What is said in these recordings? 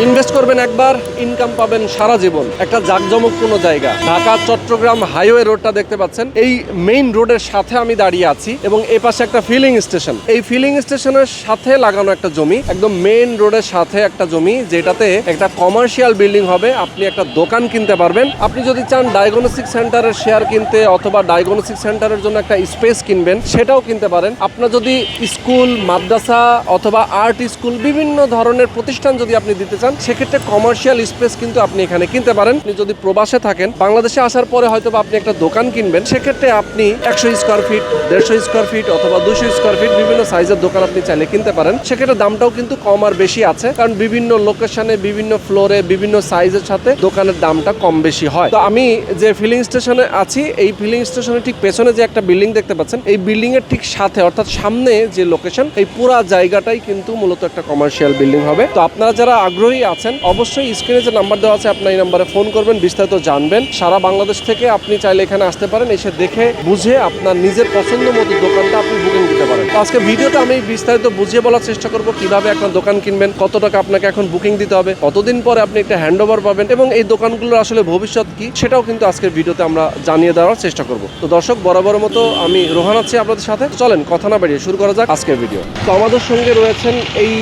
Invest করবেন একবার, income পাবেন সারা জীবন। একটা জাঁকজমকপূর্ণ জায়গা, ঢাকা চট্টগ্রাম হাইওয়ে রোডটা দেখতে পাচ্ছেন। এই মেইন রোডের সাথে আমি দাঁড়িয়ে আছি এবং এই পাশে একটা ফিলিং স্টেশন। এই ফিলিং স্টেশনের সাথে লাগানো একটা জমি, একদম মেইন রোডের সাথে একটা জমি, যেটাতে একটা কমার্শিয়াল বিল্ডিং হবে। আপনি একটা দোকান কিনতে পারবেন। আপনি যদি চান ডায়াগনস্টিক সেন্টারের শেয়ার কিনতে অথবা ডায়াগনস্টিক সেন্টারের জন্য একটা স্পেস কিনবেন, সেটাও কিনতে পারেন। আপনার যদি স্কুল, মাদ্রাসা অথবা আর্ট স্কুল, বিভিন্ন ধরনের প্রতিষ্ঠান যদি আপনি দিতে চান, সেক্ষেত্রে কমার্শিয়াল স্পেস কিন্তু আপনি এখানে কিনতে পারেন। আপনি যদি প্রবাসে থাকেন, বাংলাদেশে আসার পরে হয়তো আপনি একটা দোকান কিনবেন, সেক্ষেত্রে আপনি 100 স্কোয়ার ফিট, 150 স্কোয়ার ফিট অথবা 200 স্কোয়ার ফিট বিভিন্ন সাইজের দোকান আপনি চাইলে কিনতে পারেন। সেক্ষেত্রে দামটাও কিন্তু কম আর বেশি আছে, কারণ বিভিন্ন লোকেশনে, বিভিন্ন ফ্লোরে, বিভিন্ন সাইজের সাথে দোকানের দামটা কম বেশি হয়। তো আমি যে ফিলিং স্টেশনে আছি, এই ফিলিং স্টেশনের ঠিক পেছনে যে একটা বিল্ডিং দেখতে পাচ্ছেন, এই বিল্ডিং এর ঠিক সাথে অর্থাৎ সামনে যে লোকেশন, এই পুরো জায়গাটাই কিন্তু মূলত একটা কমার্শিয়াল বিল্ডিং হবে। তো আপনারা যারা আগ্রহী আছেন, অবশ্যই স্ক্রিনে যে নাম্বার দেওয়া আছে আপনার এই নাম্বারে ফোন করবেন, বিস্তারিত জানবেন। সারা বাংলাদেশ থেকে আপনি চাইলে এখানে আসতে পারেন, এসে দেখে বুঝে আপনার নিজের পছন্দ মতো দোকানটা আপনি বুকিং দিতে পারেন। তো আজকে ভিডিওতে আমি বিস্তারিত বুঝিয়ে বলার চেষ্টা করব কিভাবে একটা দোকান কিনবেন, কত টাকা আপনাকে এখন বুকিং দিতে হবে, কতদিন পরে আপনি একটা হ্যান্ডওভার পাবেন এবং এই দোকানগুলোর আসলে ভবিষ্যৎ কি, সেটাও কিন্তু আজকের ভিডিওতে আমরা জানিয়ে দেওয়ার চেষ্টা করব। তো দর্শক, বরাবর মতো আমি রোহান আছি আপনাদের সাথে। চলেন কথা না বাড়িয়ে শুরু করা যাক আজকের ভিডিও। তো আমাদের সঙ্গে রয়েছেন এই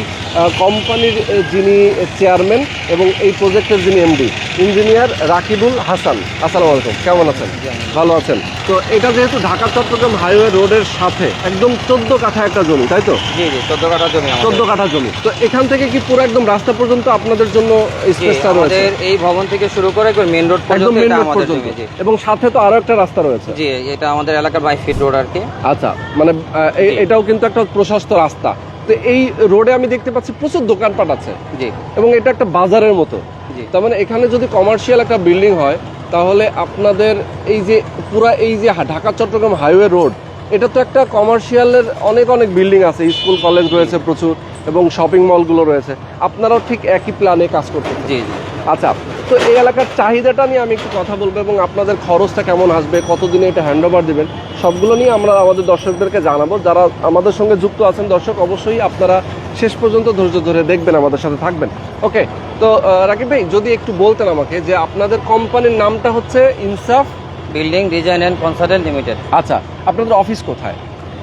কোম্পানির যিনি চেয়ারম্যান এবং এই প্রজেক্টের যিনি এমডি, ইঞ্জিনিয়ার রাকিবুল হাসান। আসসালামু আলাইকুম, কেমন আছেন? ভালো আছেন? তো এটা যেহেতু ঢাকা চট্টগ্রাম হাইওয়ে রোডের সাথে একদম 14 কাঠা একটা জমি, তাই তো? জি জি, 14 কাঠা জমি। 14 কাঠা জমি। তো এখান থেকে কি পুরো একদম রাস্তা পর্যন্ত আপনাদের জন্য স্পেসটা রয়েছে? আমাদের এই ভবন থেকে শুরু করে মেইন রোড পর্যন্ত এটা আমাদের জমি। এবং সাথে তো আরো একটা রাস্তা রয়েছে। জি, এটা আমাদের এলাকার 22 ফিট রোড আর কি। আচ্ছা, মানে এটাও কিন্তু একটা প্রশস্ত রাস্তা। তো এই রোডে আমি দেখতে পাচ্ছি প্রচুর দোকানপাট আছে। জি, এবং এটা একটা বাজারের মতো। জি, তার মানে এখানে যদি কমার্শিয়াল একটা বিল্ডিং হয়, তাহলে আপনাদের এই যে পুরা এই যে ঢাকা চট্টগ্রাম হাইওয়ে রোড, এটা তো একটা কমার্শিয়ালের অনেক অনেক বিল্ডিং আছে, স্কুল কলেজ রয়েছে প্রচুর এবং শপিং মলগুলো রয়েছে। আপনারাও ঠিক একই প্ল্যানে কাজ করতে? জি জি। আচ্ছা, তো এই এলাকার চাহিদাটা নিয়ে আমি একটু কথা বলবো এবং আপনাদের খরচটা কেমন আসবে, কতদিনে এটা হ্যান্ডওভার দেবেন, সবগুলো নিয়ে আমরা আমাদের দর্শকদেরকে জানাবো। যারা আমাদের সঙ্গে যুক্ত আছেন দর্শক, অবশ্যই আপনারা শেষ পর্যন্ত ধৈর্য ধরে দেখবেন, আমাদের সাথে থাকবেন। ওকে, তো রাকিব ভাই, যদি একটু বলতেন আমাকে যে আপনাদের কোম্পানির নামটা হচ্ছে ইনসাফ building design and consultant limited. আচ্ছা, আপনাদের অফিস কোথায়?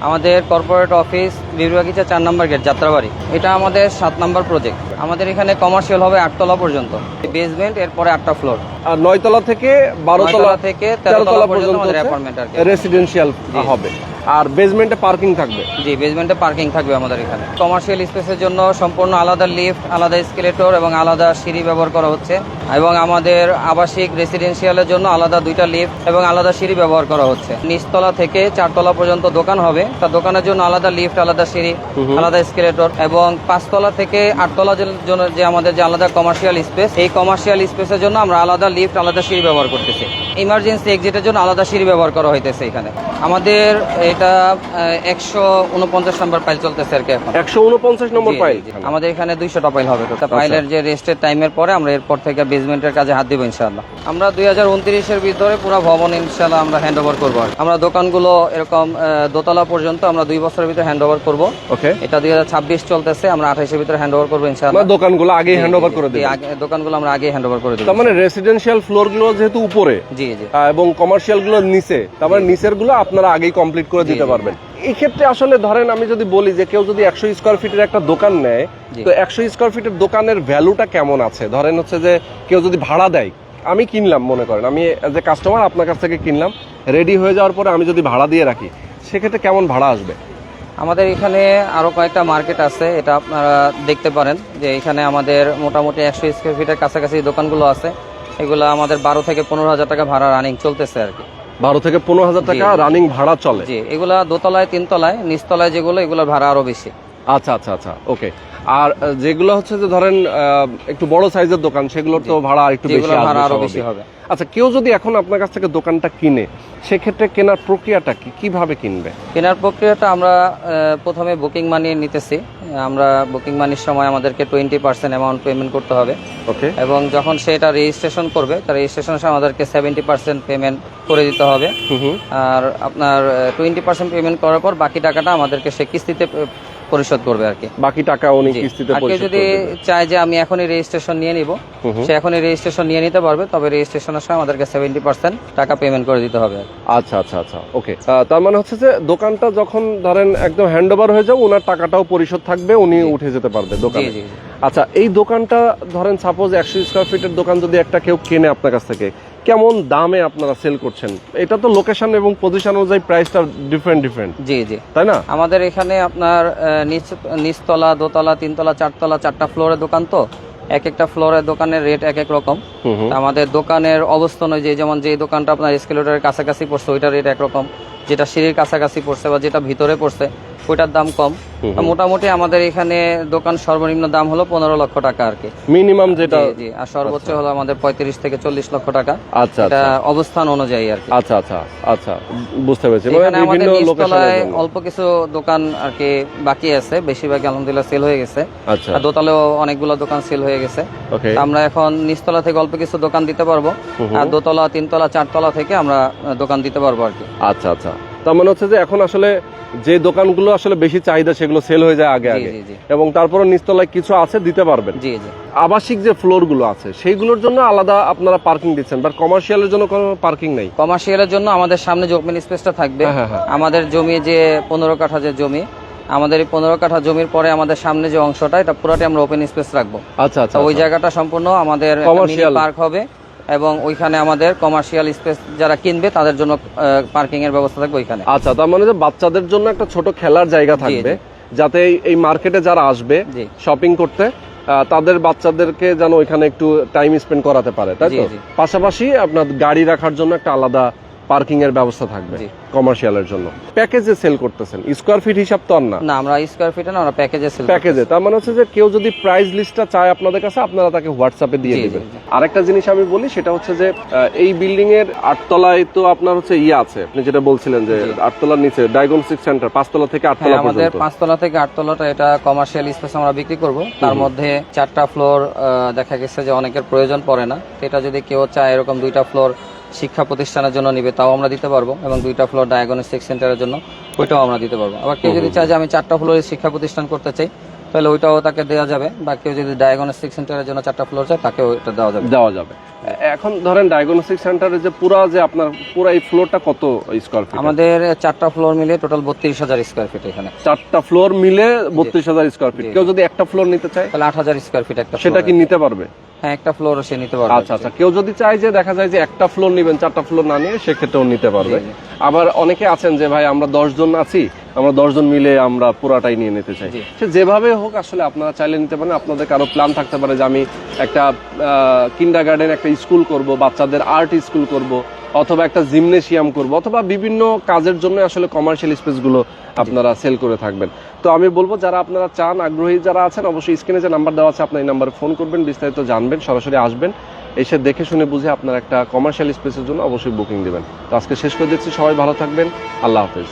আমাদের কর্পোরেট অফিস বিরবাগিচা 4 নম্বর গেট, যাত্রাবাড়ি। এটা আমাদের 7 নম্বর প্রজেক্ট। আমাদের এখানে কমার্শিয়াল হবে 8 তলা পর্যন্ত, বেসমেন্ট, এরপরে 8টা ফ্লোর। আর 9 তলা থেকে 12 তলা থেকে 13 তলা পর্যন্ত আমাদের অ্যাপার্টমেন্ট আর কি, রেসিডেন্সিয়াল হবে। আর বেসমেন্টে পার্কিং থাকবে? জি, বেসমেন্টে পার্কিং থাকবে আমাদের এখানে। কমার্শিয়াল স্পেসের জন্য সম্পূর্ণ আলাদা লিফট, আলাদা এসকেলেটর এবং আলাদা সিঁড়ি ব্যবহার করা হচ্ছে। এবং আমাদের আবাসিক রেসিডেন্সিয়ালের জন্য আলাদা 2টা লিফট এবং আলাদা সিঁড়ি ব্যবহার করা হচ্ছে। নিচতলা থেকে 4 তলা পর্যন্ত দোকান হবে, তার দোকানের জন্য আলাদা লিফট, আলাদা সিঁড়ি, আলাদা এসকেলেটর। এবং 5 তলা থেকে 8 তলার জন্য যে আমাদের যে আলাদা কমার্শিয়াল স্পেস, এই কমার্শিয়াল স্পেসের জন্য আমরা আলাদা লিফট, আলাদা সিঁড়ি ব্যবহার করতেছি। ইমার্জেন্সি এক্সিটের জন্য আলাদা সিঁড়ি ব্যবহার করা হইতেছে এখানে। আমাদের এটা 149 নম্বর পাইল চলতেছে আর কি এখন। 149 নম্বর পাইল? আমাদের এখানে 200টা পাইল হবে। পাইলের যে রেস্টের টাইমের পরে আমরা এরপর থেকে বেসমেন্টের কাজে হাত দিব ইনশাআল্লাহ। আমরা 2029-এর ভিতরে পুরো ভবন ইনশাআল্লাহ আমরা হ্যান্ড ওভার করবো। আমরা দোকানগুলো এরকম দোতলা পর্যন্ত আমরা 2 বছরের ভিতরে হ্যান্ড ওভার করবো। ওকে, এটা 2026 চলতেছে, আমরা 28-এর ভিতরে হ্যান্ড ওভার করবো ইনশাআল্লাহ। দোকানগুলো আগে হ্যান্ড ওভার করে দিই? দোকানগুলো আমরা আগে হ্যান্ড ওভার করে দিই। তার মানে রেসিডেন্সিয়াল ফ্লোর গুলো যেহেতু উপরে, জি জি, এবং কমার্শিয়াল গুলো নিচে, তার মানে নিচের গুলো আপনারা আগেই কমপ্লিট করে দিতে পারবেন। এই ক্ষেত্রে আসলে ধরেন আমি যদি বলি যে কেউ যদি 100 স্কোয়ার ফিটের একটা দোকান নেয়, তো 100 স্কোয়ার ফিটের দোকানের ভ্যালুটা কেমন আছে? ধরেন হচ্ছে যে কেউ যদি ভাড়া দেয়, আমি কিনলাম, মনে করেন আমি এজ এ কাস্টমার আপনার কাছ থেকে কিনলাম, রেডি হয়ে যাওয়ার পরে আমি যদি ভাড়া দিয়ে রাখি, সেক্ষেত্রে কেমন ভাড়া আসবে? আমাদের এখানে আরো কয়েকটা মার্কেট আছে, এটা আপনারা দেখতে পারেন যে এখানে আমাদের মোটামুটি 100 স্কোয়ার ফিটের কাছাকাছি দোকানগুলো আছে। এগুলো আমাদের 12 থেকে 15,000 টাকা ভাড়া রানিং চলতেছে আর কি। 12 থেকে 15,000 টাকা রানিং ভাড়া চলে? জি, এগুলা দোতলায়, 3 তলায়, নিচতলায় যেগুলো, এগুলো ভাড়া আরো বেশি। আচ্ছা আচ্ছা আচ্ছা, ওকে। আর যেগুলো হচ্ছে যে ধরেন একটু বড় সাইজের দোকান, সেগুলোর তো ভাড়া একটু বেশি, ভাড়া আরো বেশি হবে। আচ্ছা, কেউ যদি এখন আপনার কাছ থেকে দোকানটা কিনে, সেক্ষেত্রে কেনার প্রক্রিয়াটা কি, কিভাবে কিনবে? কেনার প্রক্রিয়াটা আমরা প্রথমে বুকিং মানি নিতেছি। আমরা বুকিং মানির সময় আমাদেরকে 20% অ্যামাউন্ট পেমেন্ট করতে হবে। ওকে, এবং যখন সেটা রেজিস্ট্রেশন করবে, তার রেজিস্ট্রেশনের সময় আমাদেরকে 70% পেমেন্ট করে দিতে হবে। আর আপনার 20% পেমেন্ট করার পর বাকি টাকাটা আমাদেরকে সে কিস্তিতে পরিশোধ করবে আর কি। বাকি টাকা উনি জি। কিস্তিতে আর কেউ পরিশোধ যদি করে দেবে। চায় যে আমি এখনই রেজিস্ট্রেশন নিয়ে নিব, সে এখনই রেজিস্ট্রেশন নিয়ে নিতে পারবে, তবে রেজিস্ট্রেশনের সময় আমাদেরকে 70% টাকা পেমেন্ট করে দিতে হবে। আচ্ছা আচ্ছা আচ্ছা, ওকে। তার মানে হচ্ছে যে দোকানটা যখন ধরেন একদম হ্যান্ড ওভার হয়ে যাবে, ওনার টাকাটাও পরিশোধ থাকবে, উনি উঠে যেতে পারবে জি দোকানে। জি জি। আচ্ছা, এই দোকানটা ধরেন সাপোজ 100 স্কয়ার ফিটের দোকান যদি একটা কেউ কেনে আপনার কাছ থেকে, কেমন দামে আপনারা সেল করছেন? এটা তো লোকেশন এবং পজিশন অনুযায়ী প্রাইসটা ডিফারেন্ট, জি জি। তাই না? আমাদের এখানে আপনার নিচতলা, দোতলা, তিনতলা, চারতলা, 4টা ফ্লোরের দোকান, তো এক একটা ফ্লোরের দোকানের রেট এক এক রকম। তা আমাদের দোকানের অবস্থান অনুযায়ী, যেমন যে দোকানটা আপনার এসকেলেটরের কাছাকাছি পড়ছে ওইটার রেট একরকম, যেটা সিঁড়ির কাছাকাছি পড়ছে বা যেটা ভিতরে পড়ছে ওইটার দাম কম। তা মোটামুটি আমাদের এখানে দোকান সর্বনিম্ন দাম হলো 15 লক্ষ টাকা আর কি, মিনিমাম যেটা। জি জি। আর সর্বোচ্চ হলো আমাদের 35 থেকে 40 লক্ষ টাকা। আচ্ছা এটা আচ্ছা অবস্থান অনুযায়ী আর কি। আচ্ছা আচ্ছা আচ্ছা, বুঝতে পেরেছি। মানে এখানে আমাদের বিভিন্ন নিচতলায় লোকেশনে। অল্প কিছু দোকান আর কি বাকি আছে, বেশিরভাগ আলহামদুলিল্লাহ সেল হয়ে গেছে। আচ্ছা, আর দোতলাও অনেকগুলো দোকান সেল হয়ে গেছে। ওকে। তা আমরা এখন নিচতলা থেকে অল্প কিছু দোকান দিতে পারবো, আর দোতলা, তিনতলা, চারতলা থেকে আমরা দোকান দিতে পারবো আর কি। আচ্ছা আচ্ছা, তার মানে হচ্ছে যে এখন আসলে যে দোকানগুলো আসলে বেশি চাহিদা সেগুলো সেল হয়ে যায় আগে জি আগে, জি জি এবং তারপরে নিচতলায় কিছু আছে দিতে পারবেন। জি জি। আবাসিক যে ফ্লোর গুলো আছে সেইগুলোর জন্য আলাদা আপনারা পার্কিং দিচ্ছেন, বাট কমার্শিয়ালের জন্য কোনো পার্কিং নেই? কমার্শিয়ালের জন্য আমাদের সামনে যে ওপেন স্পেসটা থাকবে, হ্যাঁ, হ্যাঁ। আমাদের জমি যে 15 কাঠা যে জমি, আমাদের এই 15 কাঠা জমির পরে আমাদের সামনে যে অংশটা, এটা পুরোটাই আমরা ওপেন স্পেস রাখবো। আচ্ছা আচ্ছা, তো ওই জায়গাটা সম্পূর্ণ আমাদের Commercial। পার্ক হবে, এবং ওইখানে আমাদের কমার্শিয়াল স্পেস যারা কিনবে তাদের জন্য পার্কিং এর ব্যবস্থা থাকবে ওইখানে। আচ্ছা, তার মানে যে বাচ্চাদের জন্য একটা ছোট খেলার জায়গা থাকবে, যাতে এই মার্কেটে যারা আসবে জি। শপিং করতে, তাদের বাচ্চাদেরকে যেন ওইখানে একটু টাইম স্পেন্ড করাতে পারে, তাই জি, তো? জি। পাশাপাশি আপনার গাড়ি রাখার জন্য একটা আলাদা পার্কিং এর ব্যবস্থা থাকবে জি। কমার্শিয়ালের জন্য। প্যাকেজে সেল করতেছেন, স্কয়ার ফিট হিসাব তো আর না? না, আমরা স্কয়ার ফিটে না, আমরা প্যাকেজে সেল। প্যাকেজে, তার মানে হচ্ছে যে কেউ যদি প্রাইস লিস্টটা চায় আপনাদের কাছে, আপনারা তাকে হোয়াটসঅ্যাপে দিয়ে জি, দিবেন। জি, জি। আরেকটা জিনিস আমি বলি, সেটা হচ্ছে যে এই বিল্ডিং এর 8 তলায় তো আপনার হচ্ছে আছে, আপনি যেটা বলছিলেন যে 8 তলার নিচে ডায়াগনস্টিক সেন্টার, 5 তলা থেকে 8 তলা আমাদের পর্যন্ত। 5 তলা থেকে 8 তলাটা এটা কমার্শিয়াল স্পেস আমরা বিক্রি করব। তার মধ্যে 4টা ফ্লোর দেখা গেছে যে অনেকের প্রয়োজন পড়ে না, তো এটা যদি কেউ চায় এরকম 2টা ফ্লোর শিক্ষা প্রতিষ্ঠানের জন্য নিবে, তাও আমরা দিতে পারবো, এবং 2টা ফ্লোর ডায়াগনস্টিক সেন্টারের জন্য ওইটাও আমরা দিতে পারবো। আবার কেউ যদি চায় যে আমি 4টা ফ্লোরের শিক্ষা প্রতিষ্ঠান করতে চাই, তাহলে ওইটাও তাকে দেওয়া যাবে, বা কেউ যদি ডায়াগনস্টিক সেন্টারের জন্য 4টা ফ্লোর চায়, তাকেও এটা দেওয়া যাবে। এখন ধরেন ডায়াগনস্টিক সেন্টারে যে পুরা এই ফ্লোরটা কত স্কয়ার ফিট? আমাদের 4টা ফ্লোর মিলে টোটাল 32,000 স্কয়ার ফিট এখানে। 4টা ফ্লোর মিলে 32,000 স্কয়ার ফিট। কেউ যদি একটা ফ্লোর নিতে চায়, তাহলে 8,000 স্কয়ার ফিট একটা সেটা floor কি আছে। নিতে পারবে? হ্যাঁ, একটা ফ্লোর সে নিতে পারবে। আচ্ছা আচ্ছা, কেউ যদি চায় যে দেখা যায় যে একটা ফ্লোর নেবেন, 4টা ফ্লোর না নিয়ে, সেক্ষেত্রেও নিতে পারবে। জি, জি। আবার অনেকে আছেন যে ভাই আমরা 10 জন আছি, আমরা 10 জন মিলে আমরা পুরাটাই নিয়ে নিতে চাই, জি। সে যেভাবে হোক আসলে আপনারা চাইলে নিতে পারেন। আপনাদের কারো প্ল্যান থাকতে পারে যে আমি একটা কিন্ডারগার্টেন, একটা স্কুল করব, বাচ্চাদের আর্ট স্কুল করব, অথবা একটা জিমনেশিয়াম করব, অথবা বিভিন্ন কাজের জন্য আসলে কমার্শিয়াল স্পেসগুলো আপনারা সেল করে থাকবেন। তো আমি বলবো যারা আপনারা চান, আগ্রহী যারা আছেন, অবশ্যই স্ক্রিনে যে নাম্বার দেওয়া আছে আপনার এই নাম্বারে ফোন করবেন, বিস্তারিত জানবেন, সরাসরি আসবেন, এসে দেখে শুনে বুঝে আপনার একটা কমার্শিয়াল স্পেসের জন্য অবশ্যই বুকিং দিবেন। তো আজকে শেষ করে দিচ্ছি, সবাই ভালো থাকবেন, আল্লাহ হাফেজ।